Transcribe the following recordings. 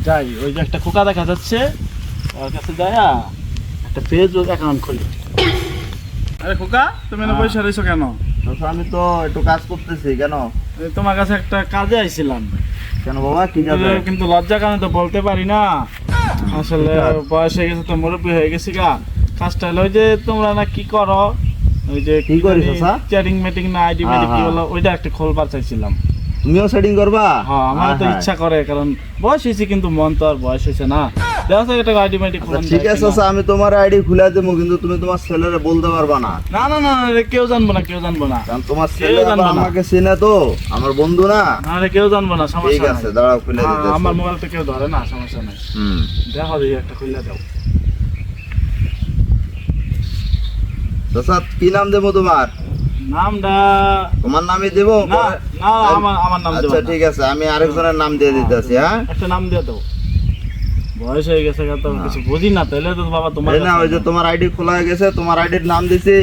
যাই, ওই যে একটা খোকা দেখা যাচ্ছে, ওর কাছে যায়া একটা ফেসবুক অ্যাকাউন্ট খুলি। আরে খোকা, তুমি না পয়সা রয়েছো কেন? আমি তো একটু কাজ করতেছি। কেন? তোমার কাছে একটা কাজে আইছিলাম। কেন বাবা, কি কাজে? কিন্তু লজ্জার কারণে তো বলতে পারি না, আসলে বয়স হয়ে গেছে তো, মুরব্বী হয়ে গেছি গা। কাজটা হলো ওই যে তোমরা না কি করো, ওই যে কি করিস চাচা? চ্যাটিং মেটিং না আইডি মেডি কি হলো, ওইটা একটা খোলবার চাইছিলাম। তুমিও সেটিং করবা? হ্যাঁ, আমার তো ইচ্ছা করে, কারণ বয়স হয়েছে কিন্তু মন তো আর বয়স হয়েছে না। দেখা একটা আইডি মেডি খুলে। ঠিক আছে চাচা, আমি তোমার আইডি খুলে দেবো, কিন্তু তুমি তোমার ছেলেরে বলতে পারবা না। না না না, কেউ জানবো না, কেউ জানবো না, কারণ তোমার ছেলে আমাকে চেনে তো, আমার বন্ধু না। আরে কেউ জানবো না, সমস্যা ঠিক আছে, দাঁড়াও খুলে দিতেছি। আমার মোবাইল তো কেউ ধরে না, সমস্যা নাই। দেখো দেখি একটা খুলে দাও। চাচা কি নাম দেবো তোমার? নামটা তোমার নামই দেবো? না না, আমার নাম দেবো। আচ্ছা ঠিক আছে, আমি আরেকজনের নাম দিয়ে দিতেছি। হ্যাঁ, একটা নাম দিয়ে দাও। বয়স হয়ে গেছে তো কিছু বুঝি না, তাহলে তো বাবা তোমার না, ওই যে তোমার আইডি খোলা হয়ে গেছে, তোমার আইডির নাম দিছি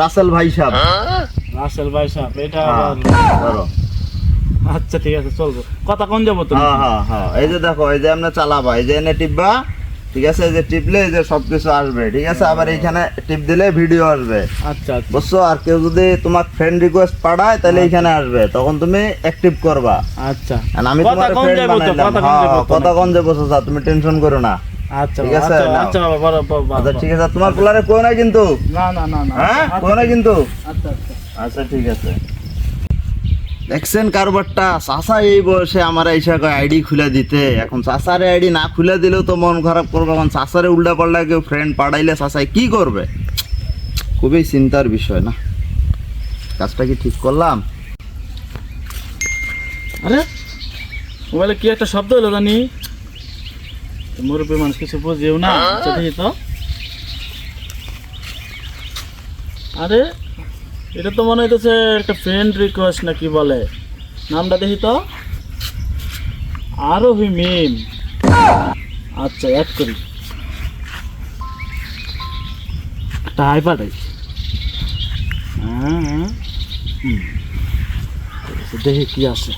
রাসেল ভাই সাহেব। রাসেল ভাই সাহেব, এটা ধরো। আচ্ছা ঠিক আছে, চলবো। কথা কোন যাবো তুমি? হ্যাঁ, এই যে দেখো, এই যে আমরা চালাবা, এই যে এনে টিপবা, ঠিক আছে? এই যে টিপলে এই যে সবকিছু আসবে, ঠিক আছে? আবার এইখানে টিপ দিলে ভিডিও আসবে। আচ্ছা বুঝছো? আর কেউ যদি তোমার ফ্রেন্ড রিকোয়েস্ট পাঠায়, তাহলে এইখানে আসবে, তখন তুমি অ্যাক্টিভ করবা। আচ্ছা, আমি তোমার ফ্রেন্ড বানাইলাম। কথা কোন যাবো চাচা, তুমি টেনশন করো না। আচ্ছা ঠিক আছে? আচ্ছা বাবা, আচ্ছা ঠিক আছে, তোমার পোলারে কই না কিন্তু? না না না না, হ্যাঁ, কই না কিন্তু? আচ্ছা আচ্ছা আচ্ছা ঠিক আছে। দেখছেন কারবারটা? চাচা এই বয়সে আমার এইসা আইডি খুলে দিতে। এখন চাচারে আইডি না খুলে দিলেও তো মন খারাপ করবে। এখন চাচারে উল্টা পাল্টা কেউ ফ্রেন্ড পাঠাইলে চাচাই কি করবে? খুবই চিন্তার বিষয় না। কাজটা কি ঠিক করলাম? আরে মোবাইলে কি একটা শব্দ হলো জানি, মুরব্বী মানুষ কিছু বুঝিও না। আচ্ছা দেখি তো। আরে এটা তো মনে হইতেছে একটা ফ্রেন্ড রিকোয়েস্ট না কি বলে, নামটা দেখি তো। আরোহী মিম। আচ্ছা, অ্যাড করি, একটা হাই পাঠাই। হ্যাঁ, দেখি কি আছে।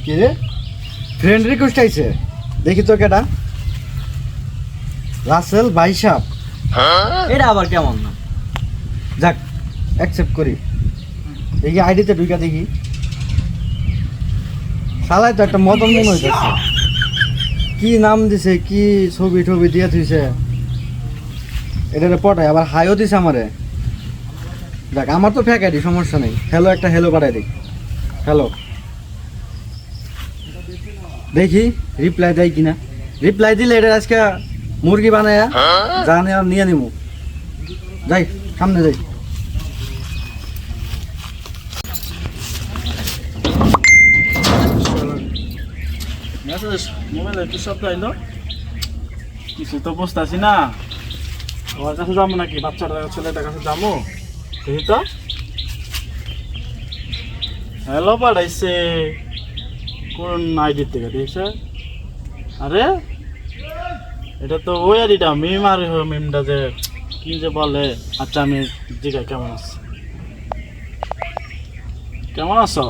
কি রে, ফ্রেন্ড রিকোয়েস্ট আইছে? দেখি তো কেটা। রাসেল ভাই সাহেব, এটা আবার কেমন না? যাক অ্যাকসেপ্ট করি। দেখি আইডিতে ঢুকা দেখি। শালাই তো একটা মদন মনে হইতেছে। কি নাম দিছে, কি ছবি টবি দিয়ে দিছে, এটা পটায় আবার হাইও দিছে আমারে। যাক, আমার তো ফেক আইডি, সমস্যা নেই। হ্যালো, একটা হ্যালো পাঠাই দিই। হ্যালো, দেখি রিপ্লাই দেয় কিনা। রিপ্লাই দিলে এটা আজকে মুরগি বানায়া জানে আর নিয়ে নিব। যাই, সামনে যাই। মেসেজ মোবাইলে কি শব্দ আইলো? কিছু তো বুঝতেছি না। আমার কাছে যাবো নাকি, বাচ্চাটার ছেলেটার কাছে যাবো? দেখি তো। হ্যালো পাঠাইছে কোন আইডি থেকে দেখছে? আরে এটা তো ওই আইডিটা, মিম। আর মিমটা যে কি যে বলে। আচ্ছা আমি জিজ্ঞাসা, কেমন আছো? কেমন আছো?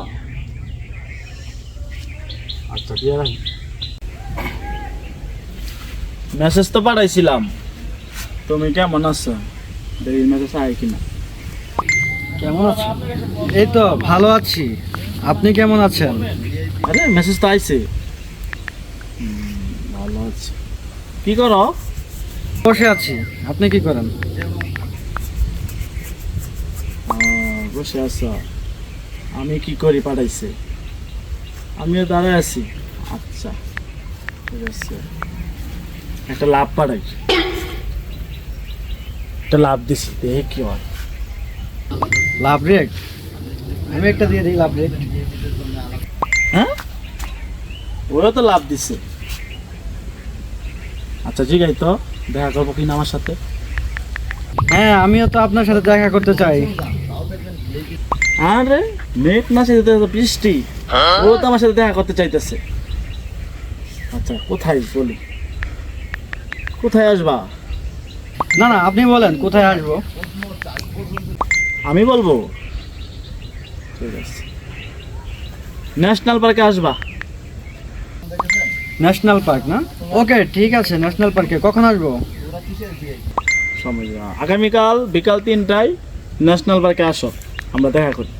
আচ্ছা দিয়ে রাখি। মেসেজ তো পাঠাইছিলাম, তুমি কেমন আছো? দেখি মেসেজ আয় কিনা। কেমন আছেন? এই তো ভালো আছি, আপনি কেমন আছেন? আরে মেসেজ তো আইছে। ভালো আছে। কি করো? বসে আছি, আপনি কি করেন? বসে আছো। আমি কি করি পাঠাইছে, আমিও দাঁড়ায় আছি। আচ্ছা ঠিক আছে, একটা লাভ পাঠাই, একটা লাভ দিছি, দেখে কি হয়। লাভ রেট? আমি একটা দিয়ে দিই লাভ রেট। হ্যাঁ, ওরা তো লাভ দিছে। আচ্ছা জিগাই তো, দেখা করবো কিনা আমার সাথে? হ্যাঁ, আমিও তো আপনার সাথে দেখা করতে চাই। আরে মেঘ না সাথে বৃষ্টি, ও তো আমার সাথে দেখা করতে চাইতেছে। আচ্ছা কোথায় বলি, কোথায় আসবা? না না, আপনি বলেন কোথায় আসবো। আমি বলবো, ঠিক আছে, ন্যাশনাল পার্কে আসবা। ন্যাশনাল পার্ক না? ওকে ঠিক আছে, ন্যাশনাল পার্কে কখন আসবো? সময় দেওয়া। আগামীকাল বিকাল 3টায় ন্যাশনাল পার্কে আসো, আমরা দেখা করি।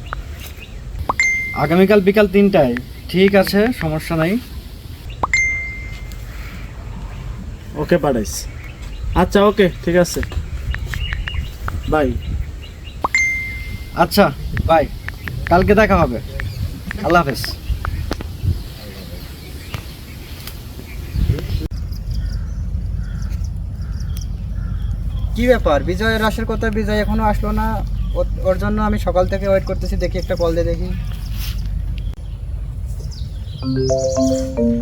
আগামীকাল বিকাল 3টায়? ঠিক আছে, সমস্যা নাই। ওকে পাঠাইছি। আচ্ছা ওকে, ঠিক আছে, বাই। আচ্ছা বাই, কালকে দেখা হবে। আল্লাহ হাফেজ। কি ব্যাপার, বিজয়ের রাশের কথা, বিজয় এখনো আসলো না। ওর জন্য আমি সকাল থেকে ওয়েট করতেছি, দেখি একটা কল দিয়ে দেখি।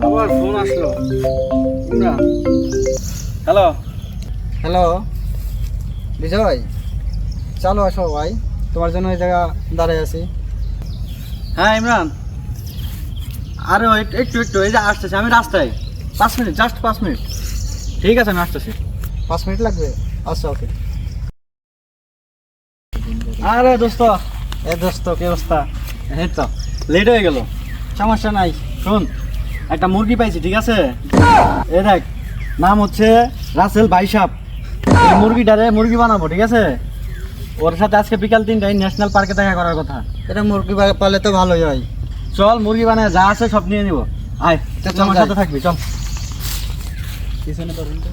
আবার ফোন আসলো। হ্যালো। হ্যালো বিজয়, চলো আসো ভাই, তোমার জন্য ওই জায়গা দাঁড়ায় আছি। হ্যাঁ ইমরান, আরে একটু একটু এই যে আসতেছি আমি রাস্তায়। 5 মিনিট, জাস্ট 5 মিনিট। ঠিক আছে, আমি আসতেছি। 5 মিনিট লাগবে? আচ্ছা ওকে। আরে দোস্ত, এ দোস্ত, কি অবস্থা? এই তো লেট হয়ে গেল। সমস্যা নাই। শোন, একটা মুরগি পাইছি, ঠিক আছে? এ দেখ, নাম হচ্ছে রাসেল ভাইসাব। এই মুরগিটারে মুরগি বানাবো, ঠিক আছে? ওর সাথে আজকে বিকাল 3টায় ন্যাশনাল পার্কে দেখা করার কথা। এটা মুরগি পালে তো ভালোই হয়। চল, মুরগি বানায় যা আছে সব নিয়ে নিব। আয়, চল, আমার যাই। সাথে থাকবি, চল। পিছনে ধরুন তো।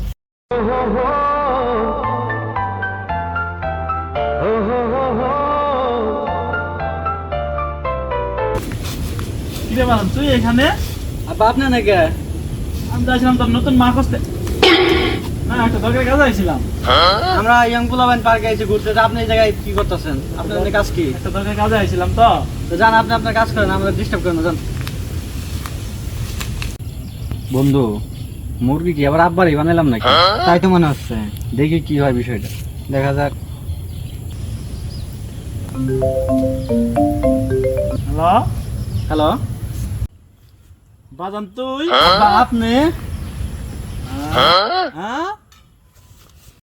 কি রে বাবা, তুই এখানে? আব্বা আপনি নাকি? আমি যাইছিলাম তোর নতুন মা খুঁজতে। না, একটা দরকারি কাজ আইছিলাম। আমরা ইয়াং পোলাবেন পার্কে এসে ঘুরতে, তা আপনি এই জায়গায় কি করতেছেন? আপনাদের কাজ কি? একটা দরকারি কাজে আইছিলাম তো। তো যান, আপনি আপনার কাজ করেন, আমাদের ডিস্টার্ব করেন না, যান। বন্ধু, মুরগি কি আবার আব্বারই বানাইলাম নাকি? তাই তো মনে হচ্ছে। দেখি কি হয় বিষয়টা। দেখা যাক। হ্যালো হ্যালো, বাজান, তুই? আব্বা আপনি? হ্যাঁ?